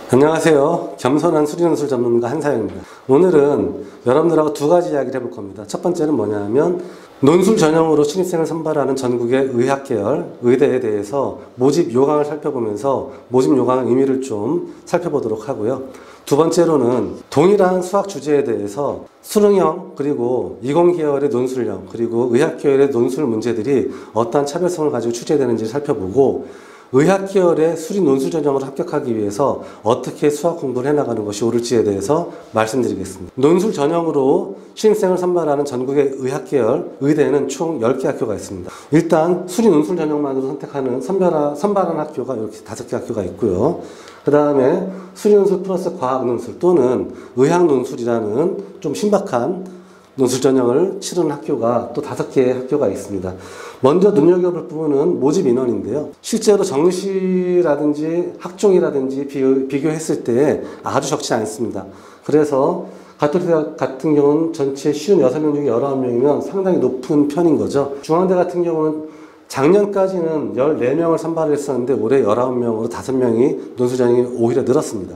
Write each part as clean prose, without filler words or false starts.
안녕하세요. 겸손한 수리논술 전문가 한사영입니다. 오늘은 여러분들하고 두 가지 이야기를 해볼 겁니다. 첫 번째는 뭐냐면 논술 전형으로 신입생을 선발하는 전국의 의학계열, 의대에 대해서 모집 요강을 살펴보면서 모집 요강의 의미를 좀 살펴보도록 하고요. 두 번째로는 동일한 수학 주제에 대해서 수능형 그리고 이공계열의 논술형 그리고 의학계열의 논술 문제들이 어떠한 차별성을 가지고 출제되는지 살펴보고 의학계열의 수리 논술 전형으로 합격하기 위해서 어떻게 수학 공부를 해나가는 것이 옳을지에 대해서 말씀드리겠습니다. 논술 전형으로 신입생을 선발하는 전국의 의학계열, 의대에는 총 10개 학교가 있습니다. 일단 수리 논술 전형만으로 선택하는 선발한 학교가 이렇게 5개 학교가 있고요. 그 다음에 수리 논술 플러스 과학 논술 또는 의학 논술이라는 좀 신박한 논술 전형을 치르는 학교가 또 5개의 학교가 있습니다. 먼저 눈여겨볼 부분은 모집 인원인데요. 실제로 정시라든지 학종이라든지 비교했을 때 아주 적지 않습니다. 그래서 가톨대학 같은 경우는 전체 56명 중에 19명이면 상당히 높은 편인 거죠. 중앙대 같은 경우는 작년까지는 14명을 선발했었는데 올해 19명으로 5명이 논술 전형이 오히려 늘었습니다.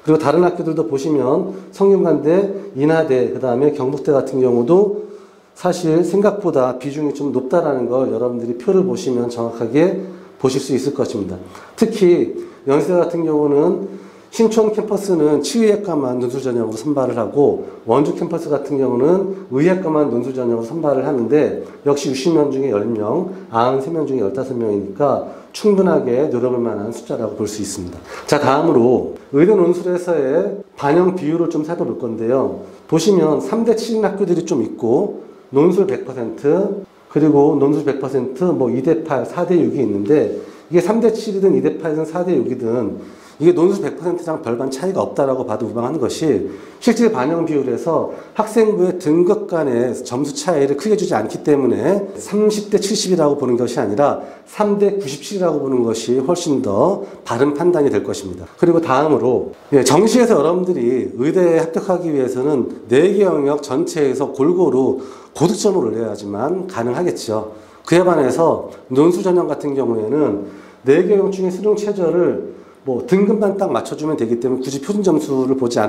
그리고 다른 학교들도 보시면 성균관대, 인하대, 그 다음에 경북대 같은 경우도 사실 생각보다 비중이 좀 높다라는 걸 여러분들이 표를 보시면 정확하게 보실 수 있을 것입니다. 특히 연세대 같은 경우는 신촌 캠퍼스는 치의학과만 논술 전형으로 선발을 하고 원주 캠퍼스 같은 경우는 의학과만 논술 전형으로 선발을 하는데 역시 60명 중에 10명, 93명 중에 15명이니까 충분하게 노려볼 만한 숫자라고 볼 수 있습니다. 자, 다음으로 의대 논술에서의 반영 비율을 좀 살펴볼 건데요. 보시면 3대 7인 학교들이 좀 있고 논술 100%, 그리고 논술 100%, 뭐 2대 8, 4대 6이 있는데 이게 3대 7이든 2대 8이든 4대 6이든 이게 논술 100%랑 별반 차이가 없다라고 봐도 무방한 것이 실제 반영 비율에서 학생부의 등급 간의 점수 차이를 크게 주지 않기 때문에 30대 70이라고 보는 것이 아니라 3대 97이라고 보는 것이 훨씬 더 바른 판단이 될 것입니다. 그리고 다음으로 정시에서 여러분들이 의대에 합격하기 위해서는 4개 영역 전체에서 골고루 고득점을 올려야지만 가능하겠죠. 그에 반해서 논술 전형 같은 경우에는 4개 영역 중에 수능 최저를 뭐 등급만 딱 맞춰주면 되기 때문에 굳이 표준 점수를 보지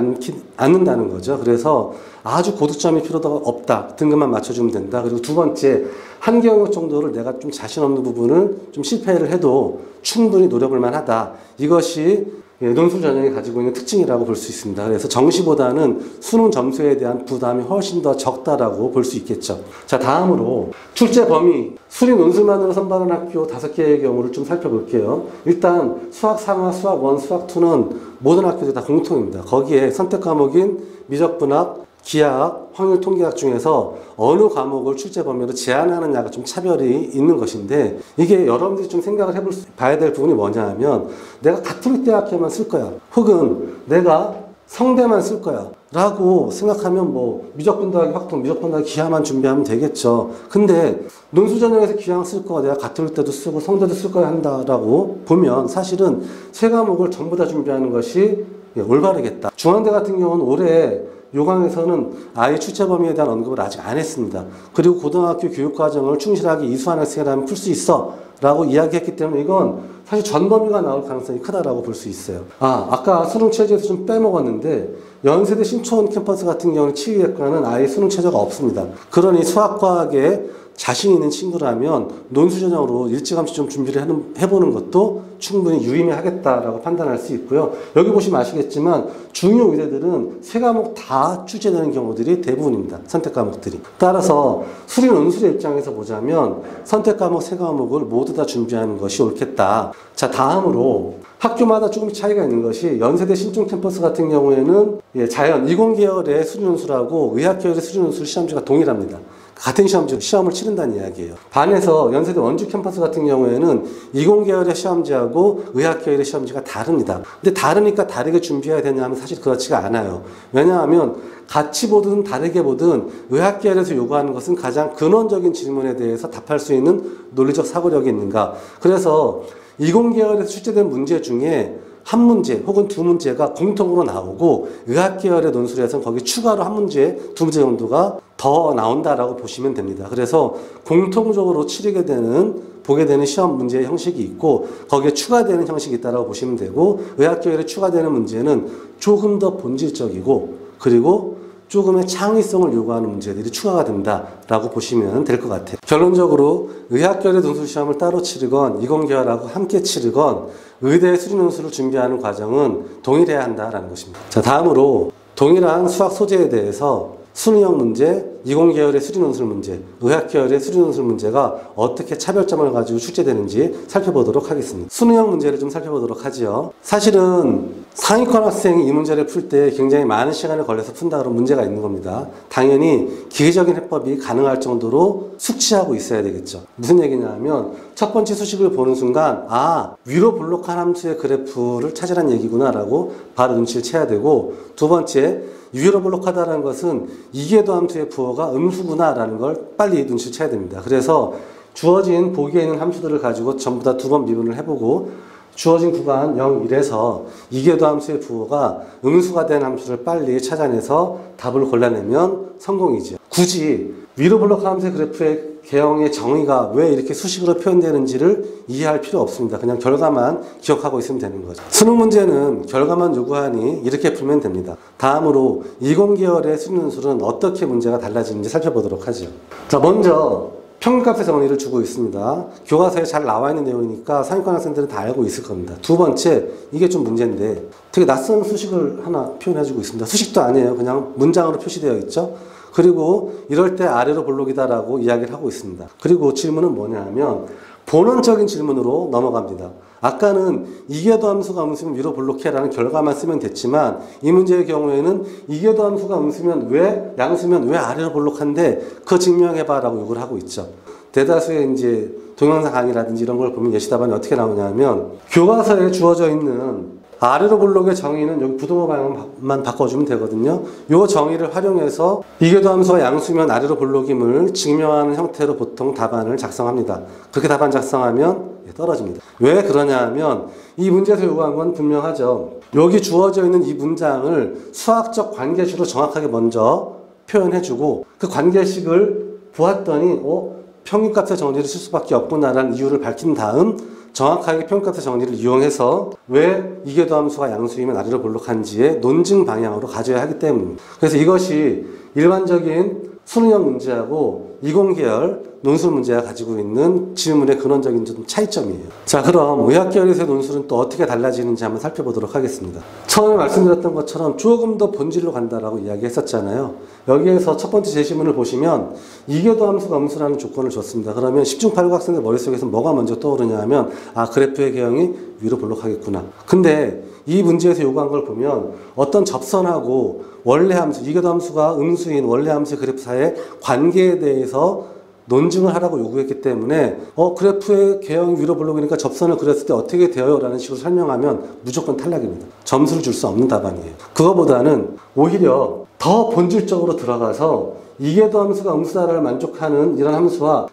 않는다는 거죠. 그래서 아주 고득점이 필요가 없다. 등급만 맞춰주면 된다. 그리고 두 번째, 한 개 영역 정도를 내가 좀 자신 없는 부분을 좀 실패를 해도 충분히 노려볼 만하다. 이것이 논술 전형이 가지고 있는 특징이라고 볼 수 있습니다. 그래서 정시보다는 수능 점수에 대한 부담이 훨씬 더 적다라고 볼 수 있겠죠. 자, 다음으로 출제 범위, 수리 논술만으로 선발한 학교 5개의 경우를 좀 살펴볼게요. 일단 수학 3화, 수학 1, 수학 2는 모든 학교들이 다 공통입니다. 거기에 선택 과목인 미적분학, 기하학, 확률 통계학 중에서 어느 과목을 출제 범위로 제한하느냐가 좀 차별이 있는 것인데 이게 여러분들이 좀 생각을 봐야 될 부분이 뭐냐 하면 내가 가톨릭 대학교만 쓸 거야. 혹은 내가 성대만 쓸 거야. 라고 생각하면 뭐 미적분 더하기 확통, 미적분 더하기 기하만 준비하면 되겠죠. 근데 논술 전형에서 기하를 쓸 거야. 내가 가톨릭 때도 쓰고 성대도 쓸 거야 한다라고 보면 사실은 세 과목을 전부 다 준비하는 것이 올바르겠다. 중앙대 같은 경우는 올해 요강에서는 아예 출제 범위에 대한 언급을 아직 안 했습니다. 그리고 고등학교 교육과정을 충실하게 이수한 학생이라면 풀 수 있어 라고 이야기했기 때문에 이건 사실 전 범위가 나올 가능성이 크다라고 볼 수 있어요. 아까 수능 최저에서 좀 빼먹었는데 연세대 신촌 캠퍼스 같은 경우는 치의학과는 아예 수능 최저가 없습니다. 그러니 수학과학에 자신 있는 친구라면 논술 전형으로 일찌감치 좀 준비를 해보는 것도 충분히 유의미하겠다라고 판단할 수 있고요. 여기 보시면 아시겠지만 중요 의대들은 3과목 다 출제되는 경우들이 대부분입니다. 선택 과목들이. 따라서 수리 논술의 입장에서 보자면 선택 과목 3과목을 모두 다 준비하는 것이 옳겠다. 자, 다음으로 학교마다 조금 차이가 있는 것이 연세대 신촌 캠퍼스 같은 경우에는 자연, 이공계열의 수리 논술하고 의학계열의 수리 논술 시험지가 동일합니다. 같은 시험을 치른다는 이야기예요. 반해서 연세대 원주 캠퍼스 같은 경우에는 이공계열의 시험지하고 의학계열의 시험지가 다릅니다. 근데 다르니까 다르게 준비해야 되냐 하면 사실 그렇지가 않아요. 왜냐하면 같이 보든 다르게 보든 의학계열에서 요구하는 것은 가장 근원적인 질문에 대해서 답할 수 있는 논리적 사고력이 있는가. 그래서 이공계열에서 출제된 문제 중에 한 문제 혹은 두 문제가 공통으로 나오고 의학 계열의 논술에서는 거기 추가로 한 문제, 두 문제 정도가 더 나온다라고 보시면 됩니다. 그래서 공통적으로 보게 되는 시험 문제의 형식이 있고 거기에 추가되는 형식이 있다고 보시면 되고 의학 계열에 추가되는 문제는 조금 더 본질적이고 그리고 조금의 창의성을 요구하는 문제들이 추가가 된다라고 보시면 될 것 같아요. 결론적으로 의학계열의 논술시험을 따로 치르건 이공계열하고 함께 치르건 의대 수리논술을 준비하는 과정은 동일해야 한다라는 것입니다. 자, 다음으로 동일한 수학 소재에 대해서 수능형 문제, 이공계열의 수리논술 문제, 의학계열의 수리논술 문제가 어떻게 차별점을 가지고 출제되는지 살펴보도록 하겠습니다. 수능형 문제를 좀 살펴보도록 하지요. 사실은 상위권 학생이 이 문제를 풀 때 굉장히 많은 시간을 걸려서 푼다 그러면 문제가 있는 겁니다. 당연히 기계적인 해법이 가능할 정도로 숙지하고 있어야 되겠죠. 무슨 얘기냐면 첫 번째 수식을 보는 순간 위로 볼록한 함수의 그래프를 찾으란 얘기구나 라고 바로 눈치를 채야 되고, 두 번째 위로 볼록하다는 것은 이계도 함수의 부호가 음수구나 라는 걸 빨리 눈치를 채야 됩니다. 그래서 주어진 보기에 있는 함수들을 가지고 전부 다 두 번 미분을 해보고 주어진 구간 0, 1에서 이계도 함수의 부호가 음수가 된 함수를 빨리 찾아내서 답을 골라내면 성공이죠. 굳이 위로 볼록한 함수의 그래프의 개형의 정의가 왜 이렇게 수식으로 표현되는지를 이해할 필요 없습니다. 그냥 결과만 기억하고 있으면 되는 거죠. 수능 문제는 결과만 요구하니 이렇게 풀면 됩니다. 다음으로 이공계열의 수리논술은 어떻게 문제가 달라지는지 살펴보도록 하죠. 자, 먼저 평균값의 정의를 주고 있습니다. 교과서에 잘 나와 있는 내용이니까 상위권 학생들은 다 알고 있을 겁니다. 두 번째, 이게 좀 문제인데 되게 낯선 수식을 하나 표현해주고 있습니다. 수식도 아니에요. 그냥 문장으로 표시되어 있죠. 그리고 이럴 때 아래로 볼록이다라고 이야기를 하고 있습니다. 그리고 질문은 뭐냐 하면 본원적인 질문으로 넘어갑니다. 아까는 이계도 함수가 음수면 위로 볼록해라는 결과만 쓰면 됐지만 이 문제의 경우에는 이계도 함수가 양수면 왜 아래로 볼록한데 그거 증명해봐라고 요구를 하고 있죠. 대다수의 이제 동영상 강의라든지 이런 걸 보면 예시 답안이 어떻게 나오냐면 교과서에 주어져 있는 아래로 볼록의 정의는 여기 부동호 방향만 바꿔주면 되거든요. 이 정의를 활용해서 이계도 함수와 양수면 아래로 볼록임을 증명하는 형태로 보통 답안을 작성합니다. 그렇게 답안 작성하면 떨어집니다. 왜 그러냐 하면 이 문제에서 요구한 건 분명하죠. 여기 주어져 있는 이 문장을 수학적 관계식으로 정확하게 먼저 표현해주고 그 관계식을 보았더니 평균값의 정리를 쓸 수밖에 없구나라는 이유를 밝힌 다음 정확하게 평균값의 정리를 이용해서 왜 이계도 함수가 양수이면 아래로 볼록한지의 논증 방향으로 가져야 하기 때문입니다. 그래서 이것이 일반적인 수능형 문제하고 이공계열 논술 문제가 가지고 있는 질문의 근원적인 좀 차이점이에요. 자, 그럼 의학계열에서의 논술은 또 어떻게 달라지는지 한번 살펴보도록 하겠습니다. 처음에 말씀드렸던 것처럼 조금 더 본질로 간다라고 이야기했었잖아요. 여기에서 첫 번째 제시문을 보시면 이계도 함수가 음수라는 조건을 줬습니다. 그러면 10중 8구 학생들 머릿속에서 뭐가 먼저 떠오르냐 하면 그래프의 개형이 위로 볼록하겠구나. 근데 이 문제에서 요구한 걸 보면 어떤 접선하고 원래 함수, 이계도 함수가 음수인 원래 함수의 그래프 사이의 관계에 대해서 논증을 하라고 요구했기 때문에 그래프의 개형이 위로 볼록이니까 접선을 그렸을 때 어떻게 되어요? 라는 식으로 설명하면 무조건 탈락입니다. 점수를 줄 수 없는 답안이에요. 그거보다는 오히려 더 본질적으로 들어가서 이계도 함수가 음수다를 만족하는 이런 함수와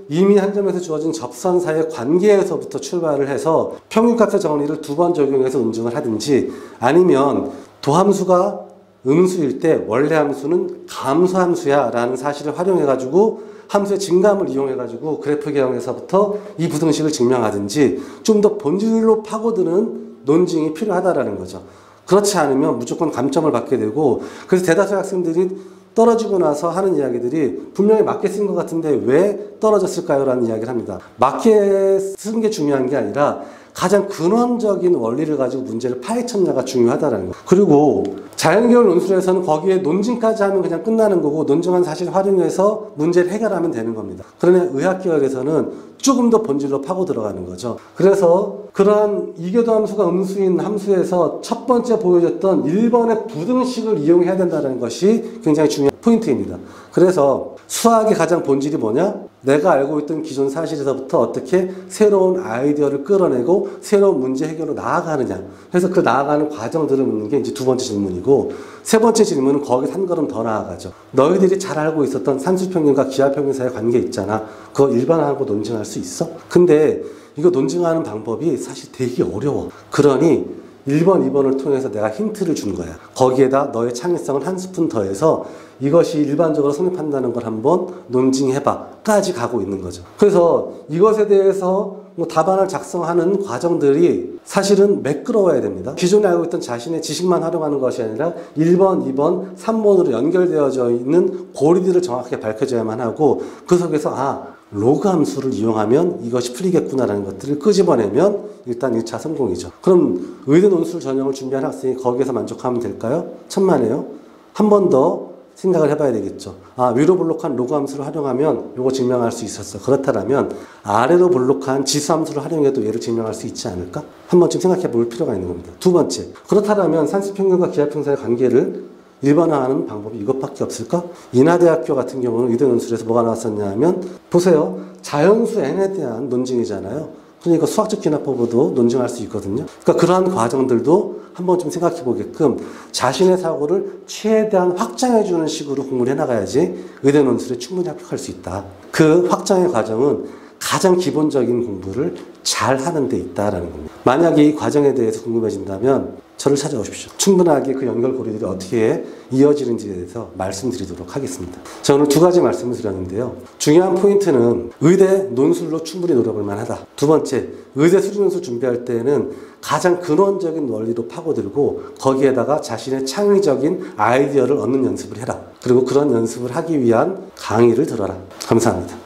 이미 한 점에서 주어진 접선 사이의 관계에서부터 출발을 해서 평균값의 정리를 두 번 적용해서 논증을 하든지, 아니면 도함수가 음수일 때 원래 함수는 감수함수야 라는 사실을 활용해가지고 함수의 증감을 이용해가지고 그래프 개형에서부터 이 부등식을 증명하든지 좀 더 본질로 파고드는 논증이 필요하다라는 거죠. 그렇지 않으면 무조건 감점을 받게 되고, 그래서 대다수 학생들이 떨어지고 나서 하는 이야기들이 분명히 맞게 쓴 것 같은데 왜 떨어졌을까요? 라는 이야기를 합니다. 맞게 쓴 게 중요한 게 아니라 가장 근원적인 원리를 가지고 문제를 파헤쳤냐가 중요하다는 거예요. 그리고 자연계열 논술에서는 거기에 논증까지 하면 그냥 끝나는 거고 논증한 사실을 활용해서 문제를 해결하면 되는 겁니다. 그러나 의학계열에서는 조금 더 본질로 파고 들어가는 거죠. 그래서 그러한 이계도 함수가 음수인 함수에서 첫 번째 보여줬던 1번의 부등식을 이용해야 된다는 것이 굉장히 중요한 포인트입니다. 그래서 수학의 가장 본질이 뭐냐? 내가 알고 있던 기존 사실에서부터 어떻게 새로운 아이디어를 끌어내고 새로운 문제 해결로 나아가느냐. 그래서 그 나아가는 과정들을 묻는 게 이제 두 번째 질문이고, 세 번째 질문은 거기서 한 걸음 더 나아가죠. 너희들이 잘 알고 있었던 산술평균과 기하평균 사이의 관계 있잖아. 그거 일반화하고 논증할 수 있어? 근데 이거 논증하는 방법이 사실 되게 어려워. 그러니 1번, 2번을 통해서 내가 힌트를 준 거야. 거기에다 너의 창의성을 한 스푼 더해서 이것이 일반적으로 성립한다는 걸 한번 논증해봐 까지 가고 있는 거죠. 그래서 이것에 대해서 답안을 작성하는 과정들이 사실은 매끄러워야 됩니다. 기존에 알고 있던 자신의 지식만 활용하는 것이 아니라 1번, 2번, 3번으로 연결되어져 있는 고리들을 정확하게 밝혀줘야만 하고, 그 속에서 로그 함수를 이용하면 이것이 풀리겠구나라는 것들을 끄집어내면 일단 1차 성공이죠. 그럼 의대 논술 전형을 준비한 학생이 거기에서 만족하면 될까요? 천만에요. 한 번 더 생각을 해봐야 되겠죠. 위로 볼록한 로그 함수를 활용하면 이거 증명할 수 있었어. 그렇다면 아래로 볼록한 지수 함수를 활용해도 얘를 증명할 수 있지 않을까? 한 번쯤 생각해 볼 필요가 있는 겁니다. 두 번째, 그렇다면 산술평균과 기하평균 사이의 관계를 일반화하는 방법이 이것밖에 없을까? 인하대학교 같은 경우는 의대 논술에서 뭐가 나왔었냐 하면, 보세요. 자연수 n에 대한 논증이잖아요. 그러니까 수학적 기납법으로도 논증할 수 있거든요. 그러니까 그러한 과정들도 한번 좀 생각해 보게끔 자신의 사고를 최대한 확장해주는 식으로 공부를 해나가야지 의대 논술에 충분히 합격할 수 있다. 그 확장의 과정은 가장 기본적인 공부를 잘 하는 데 있다라는 겁니다. 만약에 이 과정에 대해서 궁금해진다면 저를 찾아오십시오. 충분하게 그 연결고리들이 어떻게 이어지는지에 대해서 말씀드리도록 하겠습니다. 자, 오늘 두 가지 말씀을 드렸는데요. 중요한 포인트는 의대 논술로 충분히 노려볼 만하다. 두 번째, 의대 수리논술 준비할 때는 가장 근원적인 원리로 파고들고 거기에다가 자신의 창의적인 아이디어를 얻는 연습을 해라. 그리고 그런 연습을 하기 위한 강의를 들어라. 감사합니다.